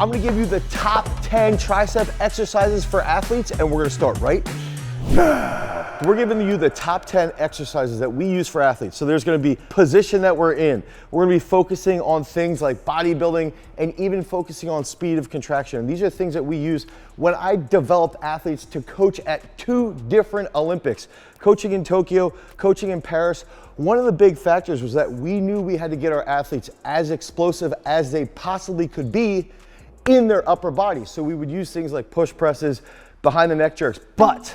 I'm gonna give you the top 10 tricep exercises for athletes, and we're gonna start right now. We're giving you the top 10 exercises that we use for athletes. So there's gonna be position that we're in. We're gonna be focusing on things like bodybuilding and even focusing on speed of contraction. And these are things that we use when I developed athletes to coach at 2 different Olympics. Coaching in Tokyo, coaching in Paris. One of the big factors was that we knew we had to get our athletes as explosive as they possibly could be in their upper body. So we would use things like push presses, behind the neck jerks, but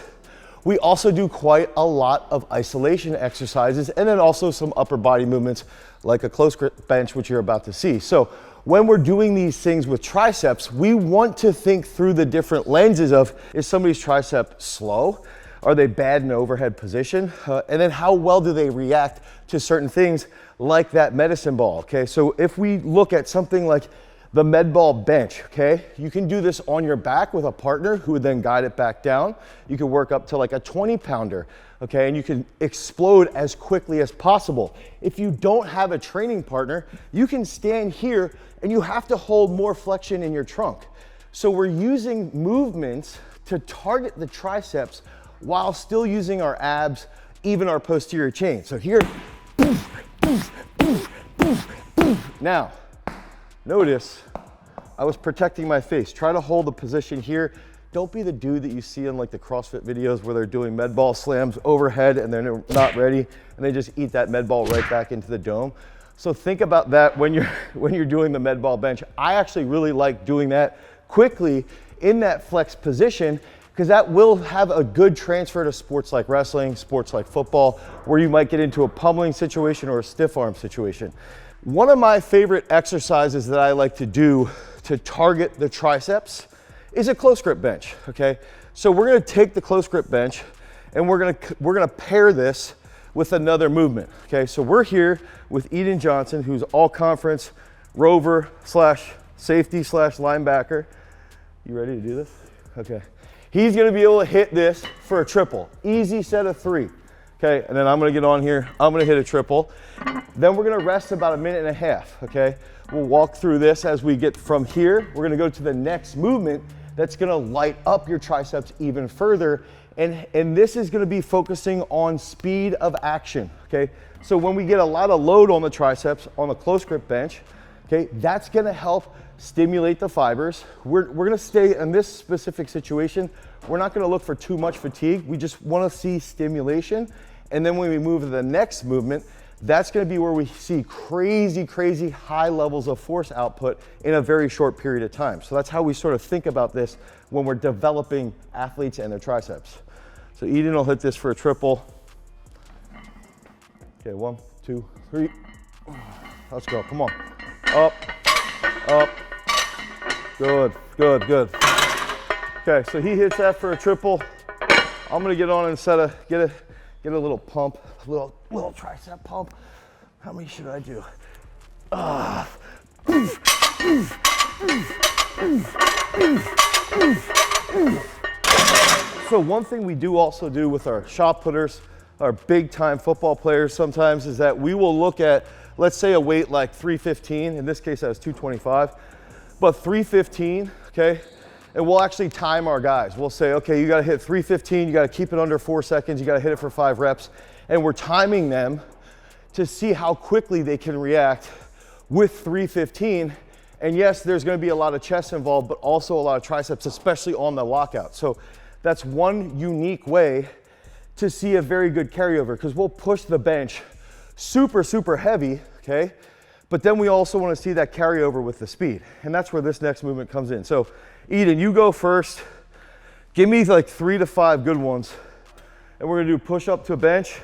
we also do quite a lot of isolation exercises and then also some upper body movements like a close grip bench, which you're about to see. So when we're doing these things with triceps, we want to think through the different lenses of, is somebody's tricep slow? Are they bad in overhead position? And then how well do they react to certain things like that medicine ball, okay? So if we look at something like the med ball bench, okay? You can do this on your back with a partner who would then guide it back down. You can work up to like a 20-pounder, okay? And you can explode as quickly as possible. If you don't have a training partner, you can stand here and you have to hold more flexion in your trunk. So we're using movements to target the triceps while still using our abs, even our posterior chain. So here, now, notice I was protecting my face. Try to hold the position here. Don't be the dude that you see in like the CrossFit videos where they're doing med ball slams overhead and they're not ready and they just eat that med ball right back into the dome. So think about that when you're doing the med ball bench. I actually really like doing that quickly in that flex position because that will have a good transfer to sports like wrestling, sports like football, where you might get into a pummeling situation or a stiff arm situation. One of my favorite exercises that I like to do to target the triceps is a close grip bench, okay? So we're gonna take the close grip bench and we're gonna pair this with another movement, okay? So we're here with Eden Johnson, who's all conference rover slash safety slash linebacker. You ready to do this? Okay. He's gonna be able to hit this for a triple. Easy set of 3. Okay, and then I'm gonna get on here, I'm gonna hit a triple. Then we're gonna rest about a minute and a half, okay? We'll walk through this as we get from here. We're gonna go to the next movement that's gonna light up your triceps even further. And this is gonna be focusing on speed of action, okay? So when we get a lot of load on the triceps on the close grip bench, okay, that's gonna help stimulate the fibers. We're gonna stay in this specific situation. We're not gonna look for too much fatigue. We just wanna see stimulation. And then when we move to the next movement, that's gonna be where we see crazy, crazy high levels of force output in a very short period of time. So that's how we sort of think about this when we're developing athletes and their triceps. So Eden will hit this for a triple. Okay, 1, 2, 3. Let's go, come on. Up, up. Good, good, good. Okay, so he hits that for a triple. I'm gonna get on and get a little pump, little tricep pump. How many should I do? So one thing we do also do with our shot putters, our big time football players sometimes, is that we will look at, let's say a weight like 315, in this case I was 225, but 315, okay? And we'll actually time our guys. We'll say, okay, you gotta hit 315, you gotta keep it under 4 seconds, you gotta hit it for 5 reps. And we're timing them to see how quickly they can react with 315. And yes, there's gonna be a lot of chest involved, but also a lot of triceps, especially on the lockout. So that's one unique way to see a very good carryover, because we'll push the bench super, super heavy, okay? But then we also wanna see that carryover with the speed. And that's where this next movement comes in. So Eden, you go first. Give me like 3 to 5 good ones. And we're gonna do push up to a bench.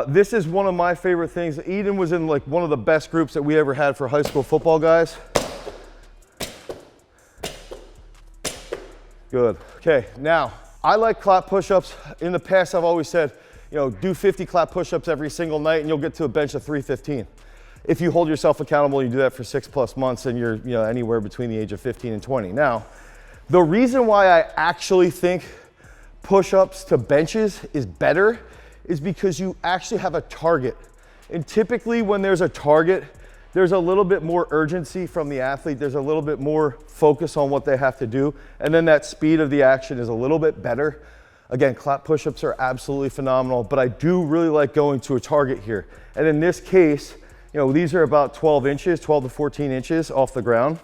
This is one of my favorite things. Eden was in like one of the best groups that we ever had for high school football guys. Good, okay, now, I like clap push-ups. In the past, I've always said, do 50 clap push-ups every single night and you'll get to a bench of 315. If you hold yourself accountable, you do that for 6+ months and you're anywhere between the age of 15 and 20. Now, the reason why I actually think push-ups to benches is better is because you actually have a target. And typically when there's a target, there's a little bit more urgency from the athlete. There's a little bit more focus on what they have to do. And then that speed of the action is a little bit better. Again, clap push-ups are absolutely phenomenal, but I do really like going to a target here. And in this case, you know, these are about 12 inches, 12 to 14 inches off the ground.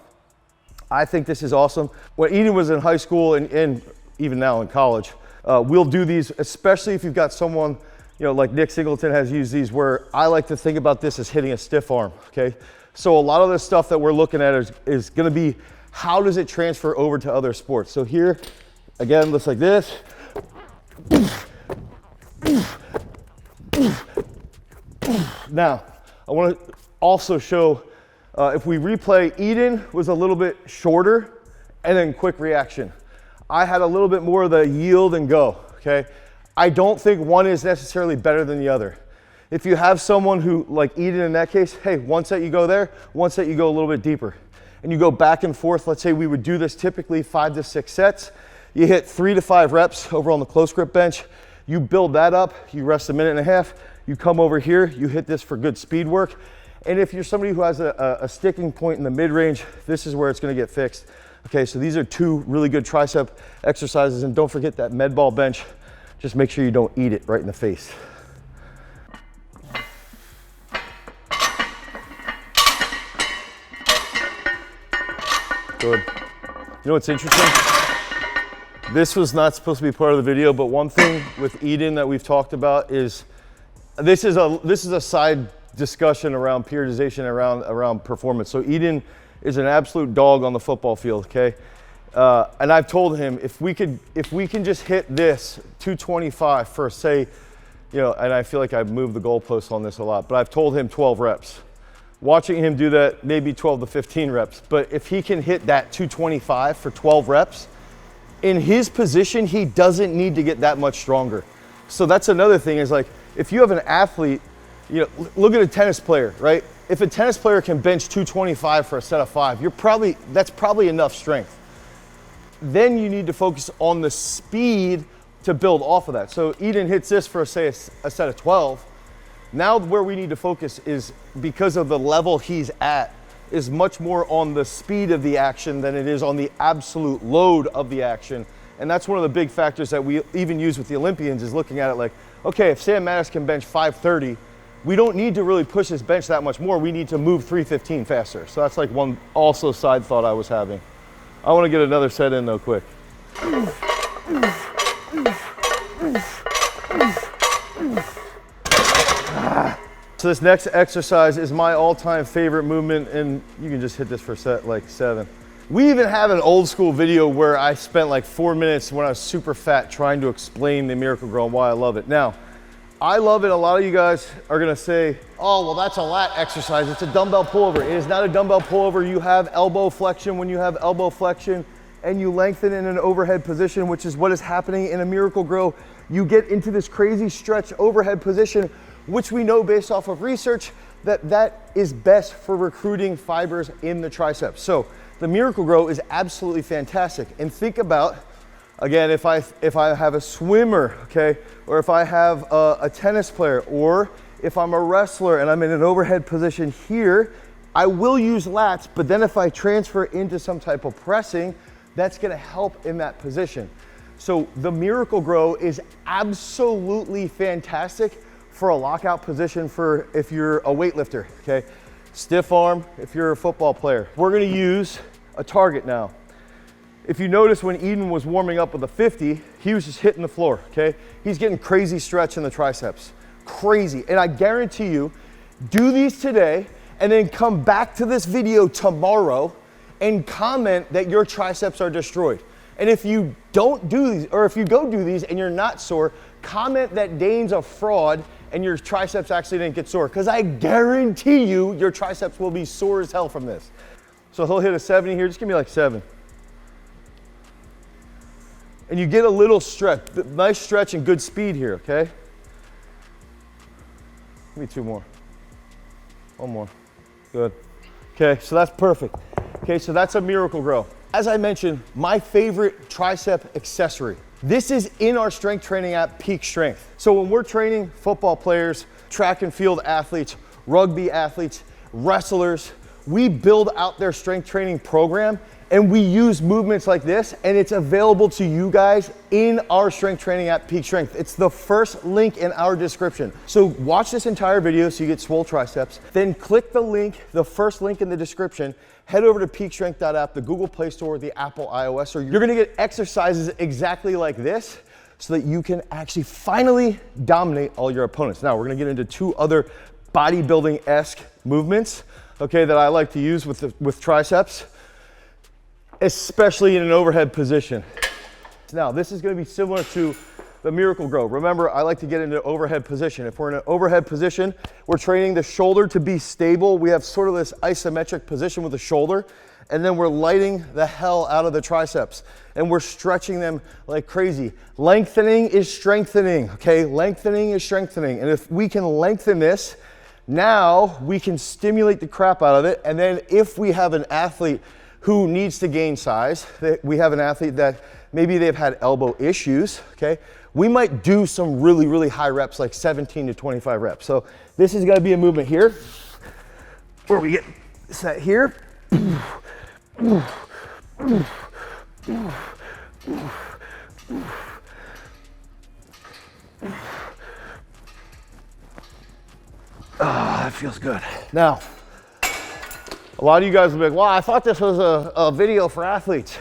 I think this is awesome. When Eden was in high school and even now in college, we'll do these, especially if you've got someone, you know, like Nick Singleton has used these, where I like to think about this as hitting a stiff arm, okay? So a lot of the stuff that we're looking at is gonna be, how does it transfer over to other sports? So here, again, looks like this. Now, I wanna also show, if we replay, Eden was a little bit shorter and then quick reaction. I had a little bit more of the yield and go, okay? I don't think one is necessarily better than the other. If you have someone who, like Eden in that case, hey, one set you go there, one set you go a little bit deeper. And you go back and forth. Let's say we would do this typically 5 to 6 sets. You hit 3 to 5 reps over on the close grip bench. You build that up, you rest a minute and a half, you come over here, you hit this for good speed work. And if you're somebody who has a sticking point in the mid-range, this is where it's gonna get fixed. Okay, so these are 2 really good tricep exercises, and don't forget that med ball bench. Just make sure you don't eat it right in the face. Good. You know what's interesting? This was not supposed to be part of the video, but one thing with Eden that we've talked about is, this is a side discussion around periodization, around performance. So Eden is an absolute dog on the football field, okay? And I've told him, if we can just hit this 225 for, say, you know, and I feel like I've moved the goalposts on this a lot, but I've told him 12 reps. Watching him do that, maybe 12 to 15 reps. But if he can hit that 225 for 12 reps, in his position, he doesn't need to get that much stronger. So that's another thing, is like, if you have an athlete, you know, look at a tennis player, right? If a tennis player can bench 225 for a set of 5, that's probably enough strength. Then you need to focus on the speed to build off of that. So Eden hits this for, say, a set of 12. Now where we need to focus is, because of the level he's at, is much more on the speed of the action than it is on the absolute load of the action. And that's one of the big factors that we even use with the Olympians, is looking at it like, okay, if Sam Mattis can bench 530, we don't need to really push his bench that much more. We need to move 315 faster. So that's like one also side thought I was having. I want to get another set in though, quick. So this next exercise is my all-time favorite movement, and you can just hit this for set like 7. We even have an old school video where I spent like 4 minutes when I was super fat trying to explain the Miracle Grow and why I love it. Now, I love it. A lot of you guys are gonna say, oh, well, that's a lat exercise. It's a dumbbell pullover. It is not a dumbbell pullover. You have elbow flexion. When you have elbow flexion and you lengthen in an overhead position, which is what is happening in a Miracle Grow, you get into this crazy stretch overhead position, which we know based off of research that is best for recruiting fibers in the triceps. So the Miracle Grow is absolutely fantastic. And think about, again, if I have a swimmer, okay, or if I have a tennis player, or if I'm a wrestler and I'm in an overhead position here, I will use lats, but then if I transfer into some type of pressing, that's gonna help in that position. So the Miracle Grow is absolutely fantastic for a lockout position for if you're a weightlifter, okay? Stiff arm if you're a football player. We're gonna use a target now. If you notice, when Eden was warming up with a 50, he was just hitting the floor, okay? He's getting crazy stretch in the triceps, crazy. And I guarantee you, do these today and then come back to this video tomorrow and comment that your triceps are destroyed. And if you don't do these, or if you go do these and you're not sore, comment that Dane's a fraud and your triceps actually didn't get sore, because I guarantee you your triceps will be sore as hell from this. So he'll hit a 70 here, just give me like 7. And you get a little stretch, nice stretch and good speed here, okay? Give me 2 more. 1 more, good. Okay, so that's perfect. Okay, so that's a Miracle Grow. As I mentioned, my favorite tricep accessory. This is in our strength training app, Peak Strength. So when we're training football players, track and field athletes, rugby athletes, wrestlers, we build out their strength training program and we use movements like this, and it's available to you guys in our strength training at Peak Strength. It's the first link in our description. So watch this entire video so you get swole triceps, then click the link, the first link in the description, head over to peakstrength.app, the Google Play Store, the Apple iOS, or you're gonna get exercises exactly like this so that you can actually finally dominate all your opponents. Now we're gonna get into 2 other bodybuilding-esque movements, okay, that I like to use with triceps, especially in an overhead position. Now, this is gonna be similar to the Miracle Grow. Remember, I like to get into overhead position. If we're in an overhead position, we're training the shoulder to be stable. We have sort of this isometric position with the shoulder, and then we're lighting the hell out of the triceps, and we're stretching them like crazy. Lengthening is strengthening, okay? Lengthening is strengthening, and if we can lengthen this, now we can stimulate the crap out of it, and then if we have an athlete who needs to gain size, we have an athlete that maybe they've had elbow issues, okay? We might do some really, really high reps, like 17 to 25 reps. So this is gonna be a movement here, where we get set here. That feels good. Now, a lot of you guys will be like, well, I thought this was a video for athletes.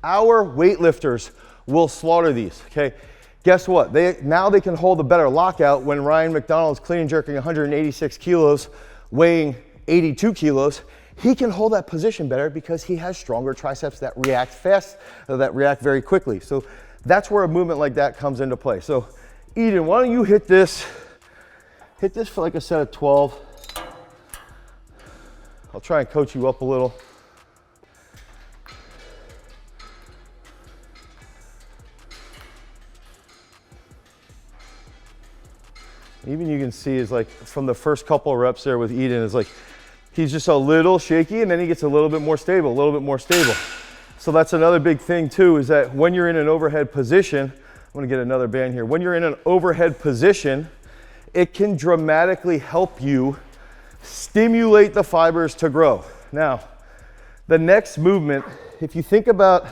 Our weightlifters will slaughter these, okay? Guess what? Now they can hold a better lockout when Ryan McDonald's clean and jerking 186 kilos, weighing 82 kilos. He can hold that position better because he has stronger triceps that react fast, that react very quickly. So that's where a movement like that comes into play. So Eden, why don't you hit this for like a set of 12. I'll try and coach you up a little. Even you can see is like from the first couple of reps there with Eden is like, he's just a little shaky and then he gets a little bit more stable, a little bit more stable. So that's another big thing too, is that when you're in an overhead position, I'm gonna get another band here. When you're in an overhead position, it can dramatically help you stimulate the fibers to grow. Now, the next movement, if you think about,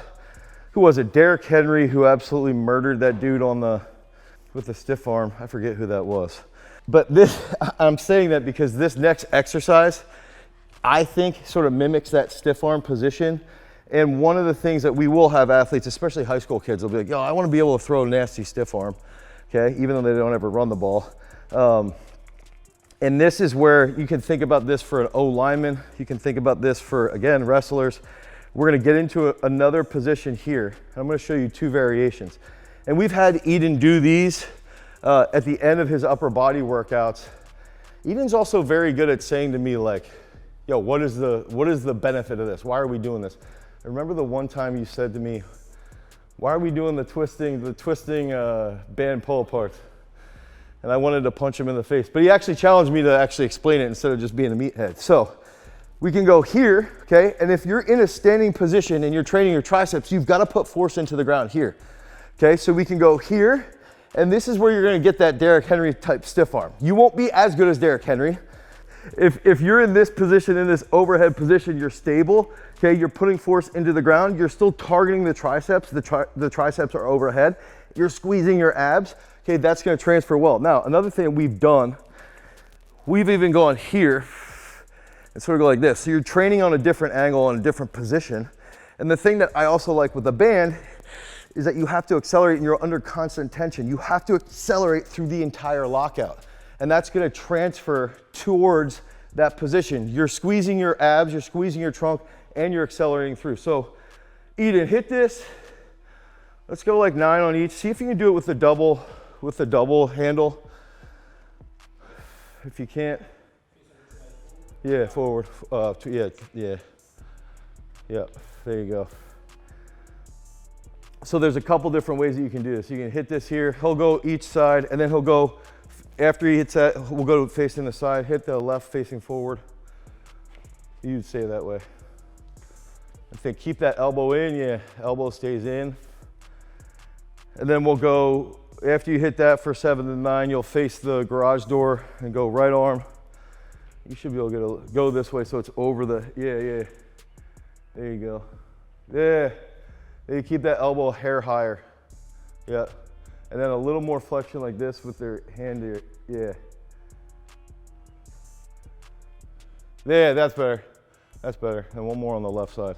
who was it? Derrick Henry, who absolutely murdered that dude with the stiff arm. I forget who that was. But this, I'm saying that because this next exercise, I think sort of mimics that stiff arm position. And one of the things that we will have athletes, especially high school kids, they'll be like, yo, I want to be able to throw a nasty stiff arm, okay? Even though they don't ever run the ball. And this is where you can think about this for an O lineman. You can think about this for, again, wrestlers. We're gonna get into another position here. I'm gonna show you 2 variations. And we've had Eden do these at the end of his upper body workouts. Eden's also very good at saying to me like, yo, what is the benefit of this? Why are we doing this? I remember the one time you said to me, why are we doing the twisting band pull apart? And I wanted to punch him in the face, but he actually challenged me to actually explain it instead of just being a meathead. So we can go here, okay? And if you're in a standing position and you're training your triceps, you've got to put force into the ground here, okay? So we can go here, and this is where you're gonna get that Derrick Henry type stiff arm. You won't be as good as Derrick Henry. If you're in this position, in this overhead position, you're stable, okay? You're putting force into the ground. You're still targeting the triceps. The triceps are overhead. You're squeezing your abs. Okay, that's gonna transfer well. Now, another thing we've done, we've even gone here and sort of go like this. So you're training on a different angle, on a different position. And the thing that I also like with the band is that you have to accelerate and you're under constant tension. You have to accelerate through the entire lockout. And that's gonna transfer towards that position. You're squeezing your abs, you're squeezing your trunk, and you're accelerating through. So Eden, hit this. Let's go like 9 on each. See if you can do it with the double handle. If you can't, yeah, forward. Yeah. There you go. So there's a couple different ways that you can do this. You can hit this here. He'll go each side, and then he'll go, after he hits that, we'll go facing the side, hit the left facing forward. You'd say that way. I think keep that elbow in, yeah, elbow stays in. And then we'll go, after you hit that for 7 to 9, you'll face the garage door and go right arm. You should be able to go this way so it's over the, yeah. There you go. Yeah. You keep that elbow hair higher. Yeah. And then a little more flexion like this with their hand here. Yeah. Yeah, that's better. That's better. And one more on the left side.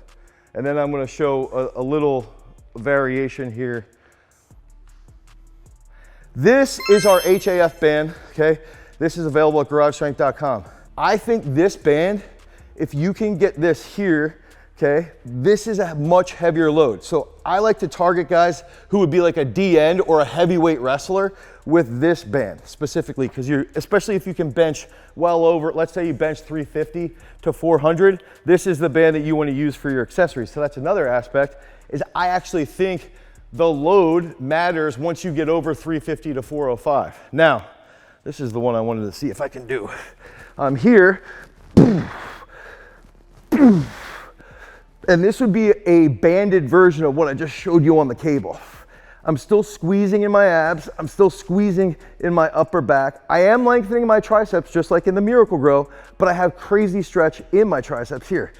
And then I'm going to show a little variation here. This is our HAF band, okay? This is available at garagestrength.com. I think this band, if you can get this here, okay, this is a much heavier load. So I like to target guys who would be like a D end or a heavyweight wrestler with this band specifically, because especially if you can bench well over, let's say you bench 350 to 400, this is the band that you want to use for your accessories. So that's another aspect, is I actually think the load matters once you get over 350 to 405. Now, this is the one I wanted to see if I can do. I'm here, and this would be a banded version of what I just showed you on the cable. I'm still squeezing in my abs. I'm still squeezing in my upper back. I am lengthening my triceps just like in the Miracle Grow, but I have crazy stretch in my triceps here.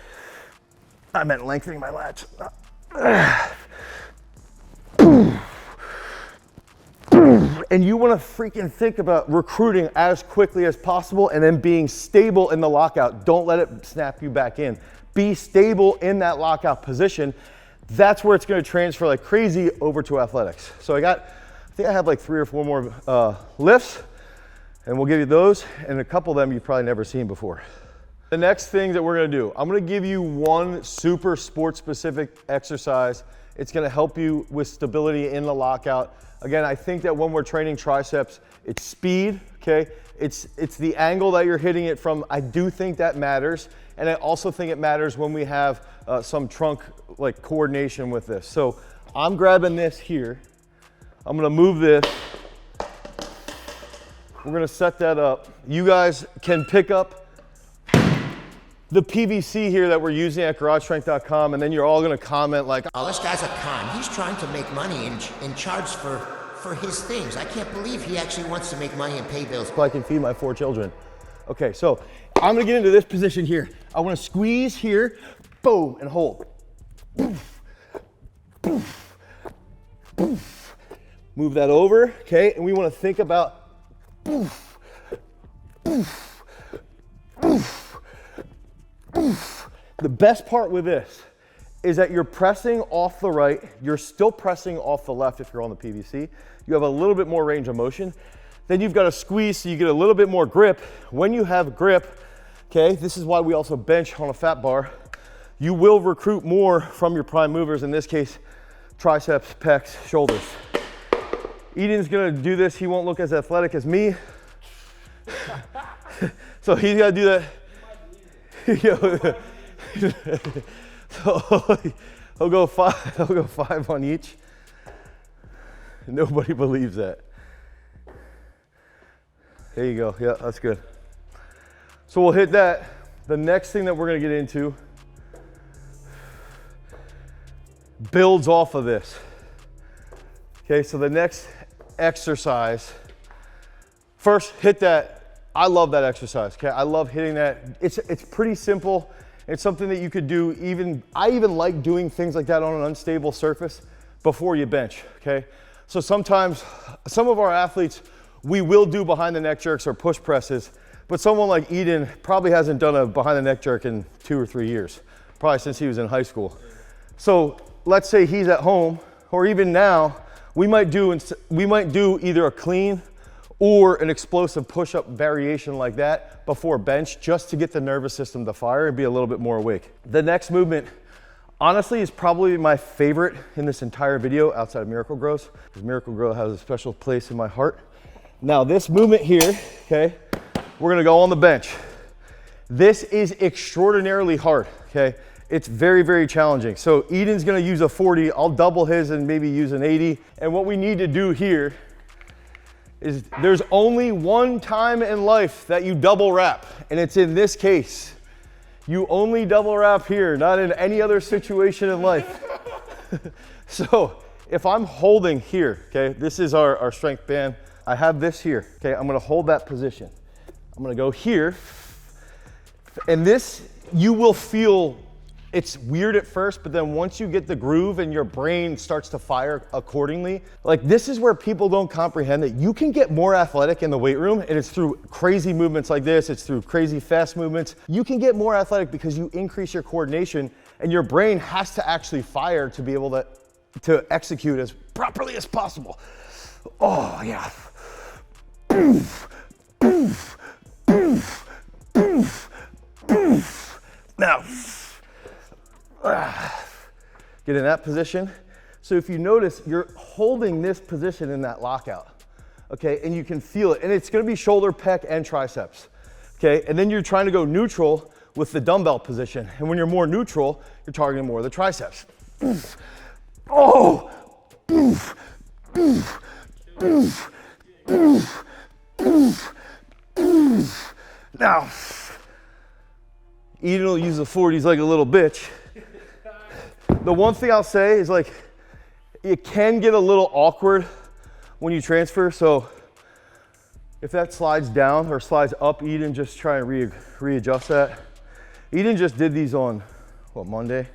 I meant lengthening my lats. And you want to freaking think about recruiting as quickly as possible and then being stable in the lockout. Don't let it snap you back in. Be stable in that lockout position. That's where it's going to transfer like crazy over to athletics. So I think I have like 3 or 4 more lifts, and we'll give you those, and a couple of them you've probably never seen before. The next thing that we're going to do, I'm going to give you one super sport specific exercise. It's going to help you with stability in the lockout. Again, I think that when we're training triceps, it's speed, okay? It's the angle that you're hitting it from. I do think that matters. And I also think it matters when we have some trunk like coordination with this. So I'm grabbing this here. I'm gonna move this. We're gonna set that up. You guys can pick up the PVC here that we're using at garagestrength.com, and then you're all gonna comment like, oh, this guy's a con. He's trying to make money and charge for his things. I can't believe he actually wants to make money and pay bills. So I can feed my 4 children. Okay, so I'm gonna get into this position here. I wanna squeeze here, boom, and hold. Poof, poof, poof. Move that over, okay? And we wanna think about poof, poof, poof, poof. The best part with this is that you're pressing off the right, you're still pressing off the left if you're on the PVC. You have a little bit more range of motion. Then you've got to squeeze so you get a little bit more grip. When you have grip, okay, this is why we also bench on a fat bar. You will recruit more from your prime movers, in this case, triceps, pecs, shoulders. Eden's gonna do this. He won't look as athletic as me. So he's gotta do that. So he'll go 5 on each. Nobody believes that. There you go. Yeah, that's good. So we'll hit that. The next thing that we're going to get into builds off of this. Okay, so the next exercise, first hit that. I love that exercise. Okay, I love hitting that. It's pretty simple. It's something that you could do I even like doing things like that on an unstable surface before you bench, okay? So sometimes, some of our athletes, we will do behind the neck jerks or push presses, but someone like Eden probably hasn't done a behind the neck jerk in 2 or 3 years, probably since he was in high school. So let's say he's at home, or even now, we might do either a clean or an explosive push-up variation like that before bench, just to get the nervous system to fire and be a little bit more awake. The next movement, honestly, is probably my favorite in this entire video outside of Miracle Grows, because Miracle Grow has a special place in my heart. Now this movement here, okay, we're gonna go on the bench. This is extraordinarily hard, okay? It's very, very challenging. So Eden's gonna use a 40, I'll double his and maybe use an 80. And what we need to do here is there's only one time in life that you double wrap, and it's in this case. You only double wrap here, not in any other situation in life. So if I'm holding here, okay, this is our strength band. I have this here, okay, I'm gonna hold that position. I'm gonna go here, And this, you will feel, it's weird at first, but then once you get the groove and your brain starts to fire accordingly, like this is where people don't comprehend that you can get more athletic in the weight room, and it's through crazy movements like this, it's through crazy fast movements. You can get more athletic because you increase your coordination, and your brain has to actually fire to be able to execute as properly as possible. Oh yeah. Boof, boof, boof, boof, boof. Now, get in that position. So if you notice, you're holding this position in that lockout, okay? And you can feel it, and it's gonna be shoulder, pec, and triceps, okay? And then you're trying to go neutral with the dumbbell position. And when you're more neutral, you're targeting more of the triceps. Oh! Now, Eden will use the 40s like a little bitch. The one thing I'll say is like, it can get a little awkward when you transfer. So if that slides down or slides up, Eden, just try and readjust that. Eden just did these on, what, Monday?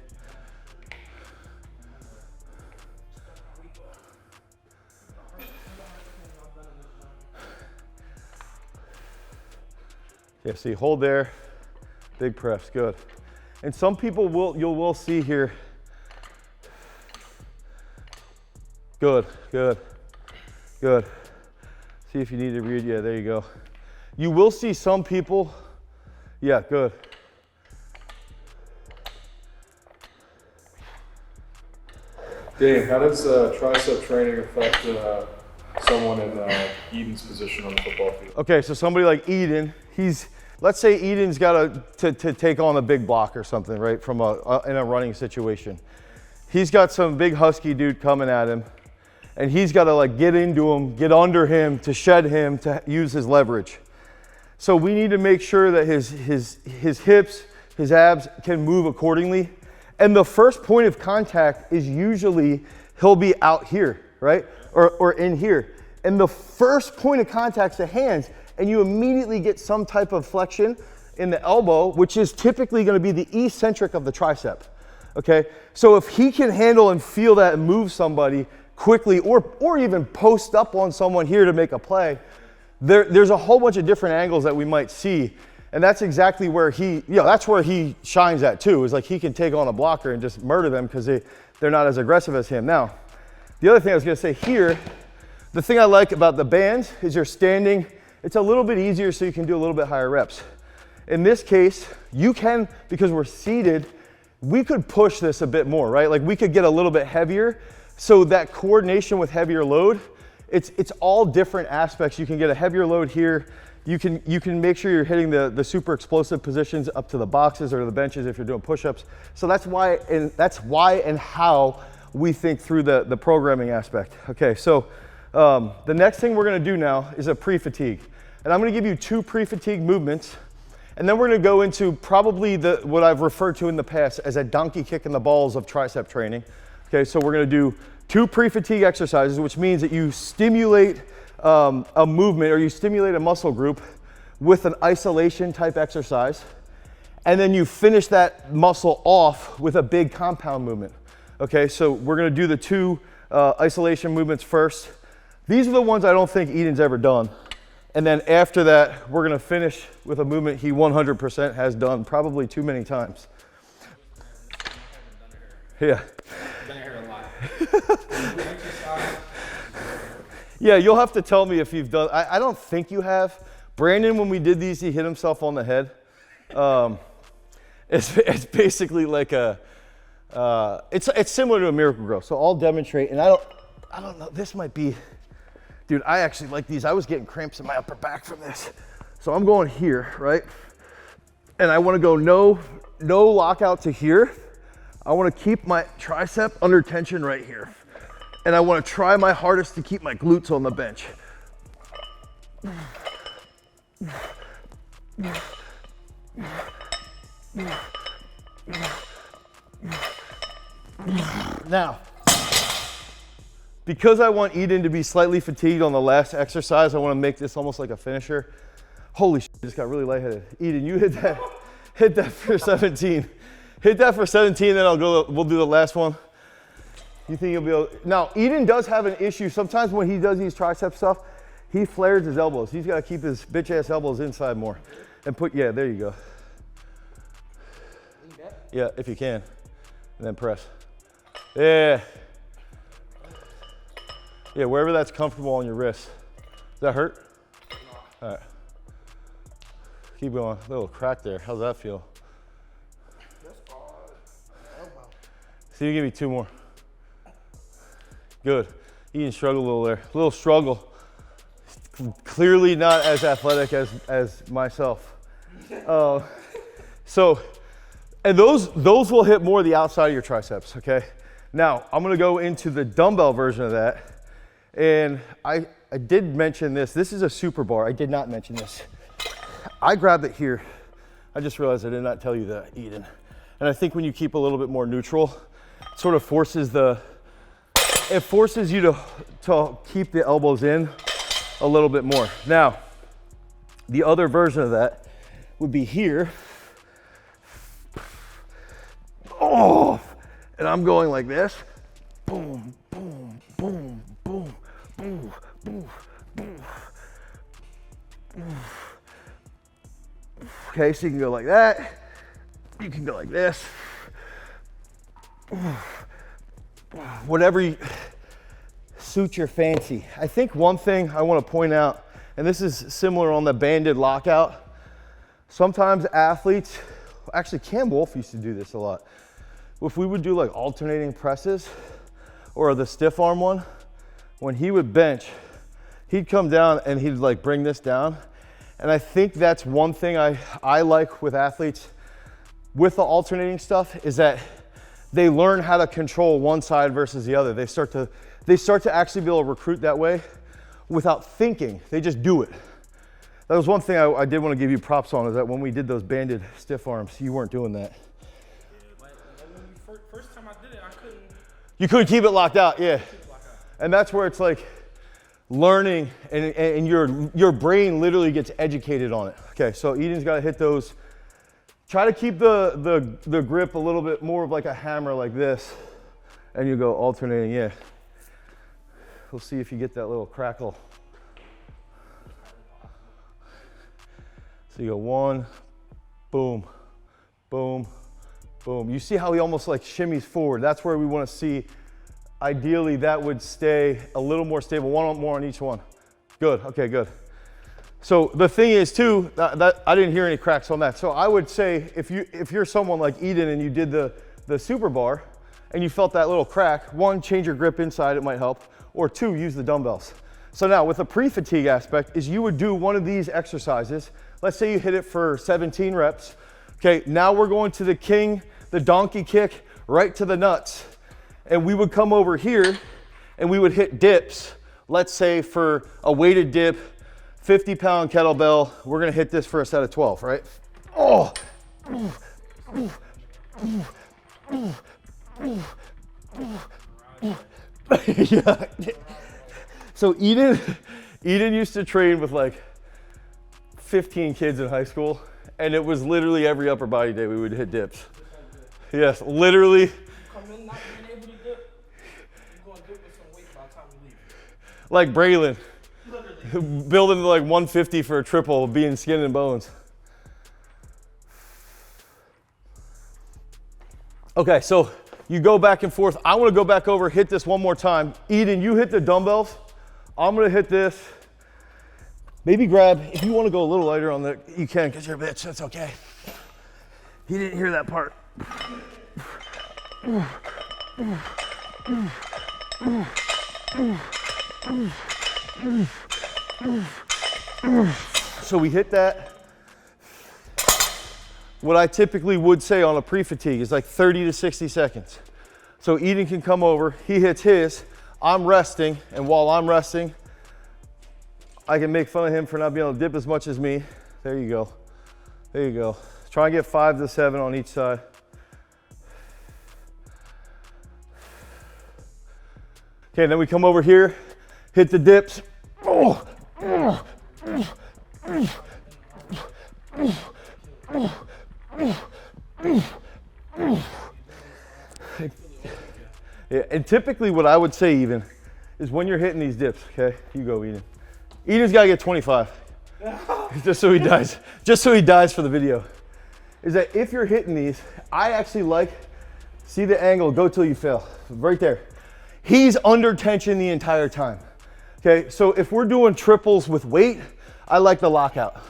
Yeah, see, hold there, big press, good. And some people will see here. Good, good, good. See if you need to read, yeah, there you go. You will see some people, yeah, good. Dane, how does tricep training affect someone in Eden's position on the football field? Okay, so somebody like Eden, let's say Eden's got to take on a big block or something, right, from in a running situation. He's got some big husky dude coming at him, and he's got to like get into him, get under him, to shed him, to use his leverage. So we need to make sure that his hips, his abs can move accordingly. And the first point of contact is usually he'll be out here, right? Or in here. And the first point of contact is the hands, and you immediately get some type of flexion in the elbow, which is typically going to be the eccentric of the tricep, okay? So if he can handle and feel that and move somebody quickly, or even post up on someone here to make a play, there's a whole bunch of different angles that we might see. And that's exactly where that's where he shines at too, is like he can take on a blocker and just murder them because they're not as aggressive as him. Now, the other thing I was gonna say here, the thing I like about the bands is you're standing, it's a little bit easier so you can do a little bit higher reps. In this case, you can, because we're seated, we could push this a bit more, right? Like we could get a little bit heavier. So that coordination with heavier load, it's all different aspects. You can get a heavier load here. You can make sure you're hitting the super explosive positions up to the boxes or the benches if you're doing push-ups. So that's why and how we think through the programming aspect. Okay, so the next thing we're gonna do now is a pre-fatigue. And I'm gonna give you 2 pre-fatigue movements, and then we're gonna go into probably what I've referred to in the past as a donkey kick in the balls of tricep training. Okay, so we're gonna do 2 pre-fatigue exercises, which means that you stimulate a movement or you stimulate a muscle group with an isolation type exercise, and then you finish that muscle off with a big compound movement. Okay, so we're gonna do the 2 isolation movements first. These are the ones I don't think Eden's ever done. And then after that, we're gonna finish with a movement he 100% has done probably too many times. Yeah. Yeah, you'll have to tell me if you've done, I don't think you have. Brandon, when we did these, he hit himself on the head. It's basically like it's similar to a miracle grow. So I'll demonstrate, and I don't know, this might be, dude, I actually like these. I was getting cramps in my upper back from this. So I'm going here, right? And I wanna go no lockout to here. I wanna keep my tricep under tension right here. And I wanna try my hardest to keep my glutes on the bench. Now, because I want Eden to be slightly fatigued on the last exercise, I wanna make this almost like a finisher. Holy shit, I just got really lightheaded. Eden, you hit that. Hit that for 17. Hit that for 17, then we'll do the last one. You think you'll be able, now Eden does have an issue. Sometimes when he does these tricep stuff, he flares his elbows. He's got to keep his bitch ass elbows inside more. And yeah, there you go. Yeah, if you can. And then press. Yeah. Yeah, wherever that's comfortable on your wrist. Does that hurt? All right. Keep going. A little crack there. How's that feel? See, you give me 2 more. Good. Eden struggled a little there. A little struggle. Clearly not as athletic as myself. So, and those will hit more the outside of your triceps, okay? Now, I'm gonna go into the dumbbell version of that. And I did mention this. This is a super bar. I did not mention this. I grabbed it here. I just realized I did not tell you that, Eden. And I think when you keep a little bit more neutral, it sort of forces you to keep the elbows in a little bit more. Now, the other version of that would be here. Oh, and I'm going like this. Boom, boom, boom, boom, boom, boom, boom. Okay, so you can go like that. You can go like this. Whatever suits your fancy. I think one thing I want to point out, and this is similar on the banded lockout, sometimes athletes, actually Cam Wolf used to do this a lot. If we would do like alternating presses or the stiff arm one, when he would bench, he'd come down and he'd like bring this down. And I think that's one thing I like with athletes with the alternating stuff is that they learn how to control one side versus the other. They start to actually be able to recruit that way without thinking. They just do it. That was one thing I did want to give you props on, is that when we did those banded stiff arms, you weren't doing that. First time I did it, I couldn't. You couldn't keep it locked out, yeah. And that's where it's like learning, and your brain literally gets educated on it. Okay, so Eden's got to hit those. Try to keep the grip a little bit more of like a hammer like this, and you go alternating, yeah. We'll see if you get that little crackle. So you go 1, boom, boom, boom. You see how he almost like shimmies forward. That's where we want to see. Ideally, that would stay a little more stable. 1 more on each one. Good, okay, good. So the thing is too, that I didn't hear any cracks on that. So I would say if you're someone like Eden and you did the super bar and you felt that little crack, 1, change your grip inside, it might help, or 2, use the dumbbells. So now with the pre-fatigue aspect is you would do one of these exercises. Let's say you hit it for 17 reps. Okay, now we're going to the donkey kick right to the nuts. And we would come over here and we would hit dips. Let's say for a weighted dip, 50-pound kettlebell, we're gonna hit this for a set of 12, right? Oh! Yeah. So Eden used to train with like 15 kids in high school, and it was literally every upper body day we would hit dips. Yes, literally. Come in not being able to dip, you're going to dip with some weight by the time you leave. Like Braylon. Building to like 150 for a triple, being skin and bones. Okay, so you go back and forth. I want to go back over, hit this one more time. Eden, you hit the dumbbells. I'm going to hit this. Maybe grab, if you want to go a little lighter on the, you can, because you're a bitch, that's okay. He didn't hear that part. So we hit that. What I typically would say on a pre-fatigue is like 30 to 60 seconds. So Eden can come over, he hits his, I'm resting, and while I'm resting, I can make fun of him for not being able to dip as much as me. There you go. There you go. Try and get 5 to 7 on each side. Okay, then we come over here, hit the dips. Yeah, and typically what I would say even is when you're hitting these dips, okay? You go, Eden. Eden's gotta get 25. Just so he dies. Just so he dies for the video. Is that if you're hitting these, I actually like, see the angle, go till you fail. Right there. He's under tension the entire time. Okay, so if we're doing triples with weight, I like the lockout.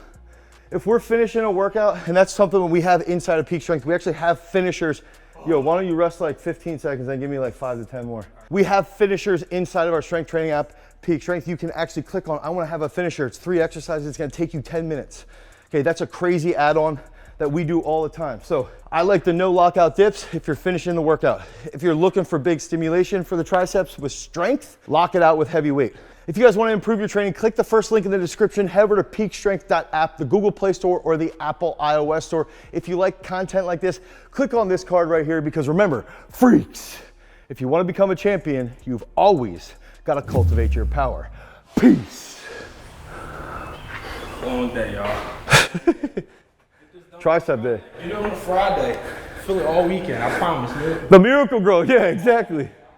If we're finishing a workout, and that's something that we have inside of Peak Strength, we actually have finishers. Yo, why don't you rest like 15 seconds and give me like 5 to 10 more. We have finishers inside of our strength training app, Peak Strength. You can actually click on, I wanna have a finisher. It's 3 exercises, it's gonna take you 10 minutes. Okay, that's a crazy add-on that we do all the time. So I like the no lockout dips if you're finishing the workout. If you're looking for big stimulation for the triceps with strength, lock it out with heavy weight. If you guys want to improve your training, click the first link in the description, head over to peakstrength.app, the Google Play Store or the Apple iOS Store. If you like content like this, click on this card right here because remember, freaks, if you want to become a champion, you've always got to cultivate your power. Peace. Long day, y'all. Tricep day. You know, on a Friday. Feel it all weekend, I promise, man. The miracle grow, yeah, exactly.